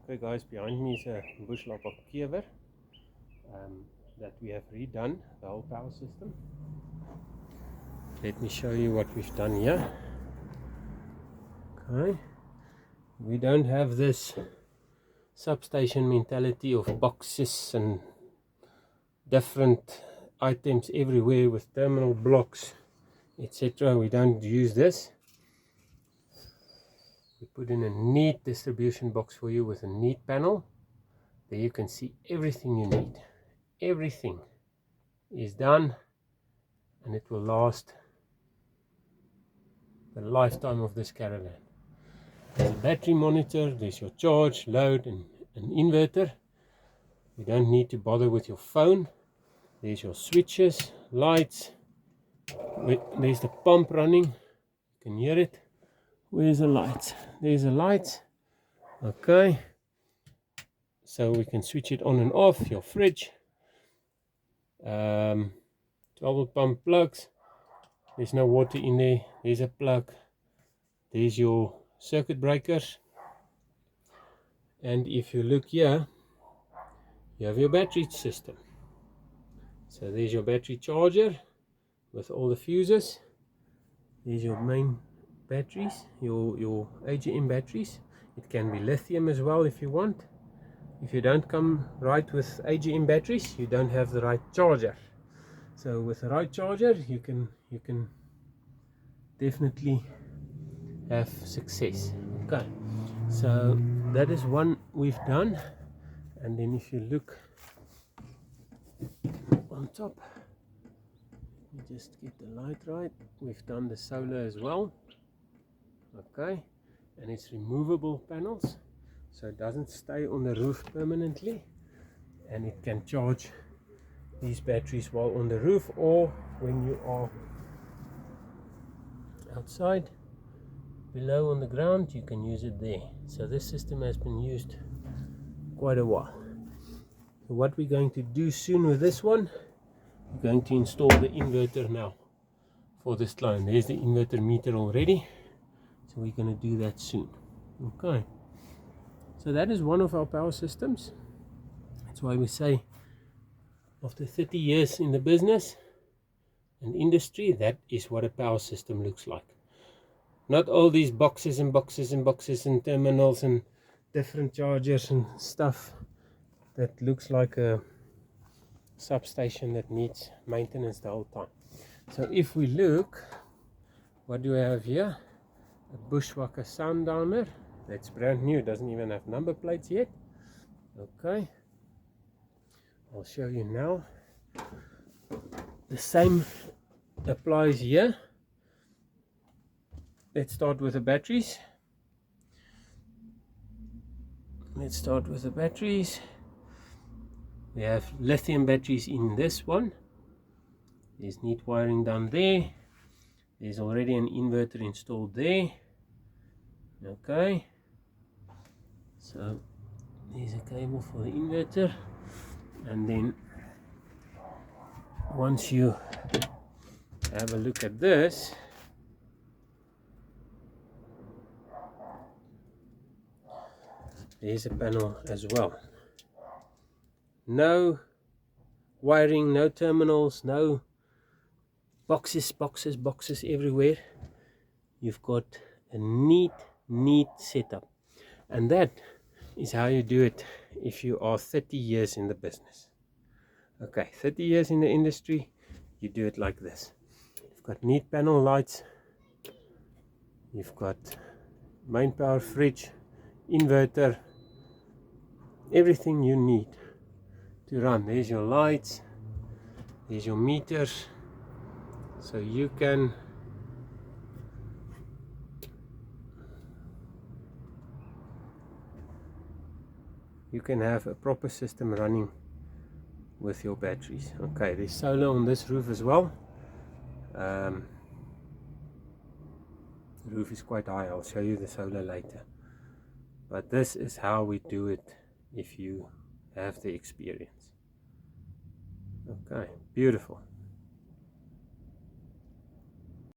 Okay guys, behind me is a Bush Lapa Kewer that we have redone the whole power system. Let me show you what we've done here. Okay, we don't have this substation mentality of boxes and different items everywhere with terminal blocks, etc. We don't use this. We put in a neat distribution box for you with a neat panel. There you can see everything you need. Everything is done, and it will last the lifetime of this caravan. There's a battery monitor, there's your charge, load, and an inverter. You don't need to bother with your phone. There's your switches, lights. There's the pump running. You can hear it. Where's the lights? There's the lights. Okay. So we can switch it on and off. Your fridge. 12 pump plugs. There's no water in there. There's a plug. There's your circuit breakers. And if you look here, you have your battery system. So there's your battery charger with all the fuses. There's your main batteries, your AGM batteries. It can be lithium as well if you want. If you don't come right with AGM batteries, you don't have the right charger. So with the right charger, you can definitely have success. Okay, so that is one we've done. And then if you look on top, you just get the light right. We've done the solar as well. Okay, and it's removable panels, so it doesn't stay on the roof permanently, and it can charge these batteries while on the roof or when you are outside below on the ground. You can use it there. So this system has been used quite a while. So what we're going to do soon with this one, we're going to install the inverter now for this client. There's the inverter meter already, so we're going to do that soon. Okay, so that is one of our power systems. That's why we say after 30 years in the business and industry, that is what a power system looks like. Not all these boxes and boxes and boxes and terminals and different chargers and stuff that looks like a substation that needs maintenance the whole time. So if we look, what do we have here? A Bushwakka Sundowner. That's brand new, doesn't even have number plates yet. Okay, I'll show you now. The same applies here. Let's start with the batteries. Let's start with the batteries. We have lithium batteries in this one. There's neat wiring down there. There's already an inverter installed there. Okay, so there's a cable for the inverter, and then once you have a look at this, there's a panel as well. No wiring, no terminals, no boxes everywhere. You've got a neat setup, and that is how you do it if you are 30 years in the business. Okay, 30 years in the industry, you do it like this. You've got neat panel lights, you've got main power fridge, inverter, everything you need to run. There's your lights, there's your meters, so you can have a proper system running with your batteries. Okay, there's solar on this roof as well. The roof is quite high. I'll show you the solar later, but this is how we do it if you have the experience. Okay, beautiful.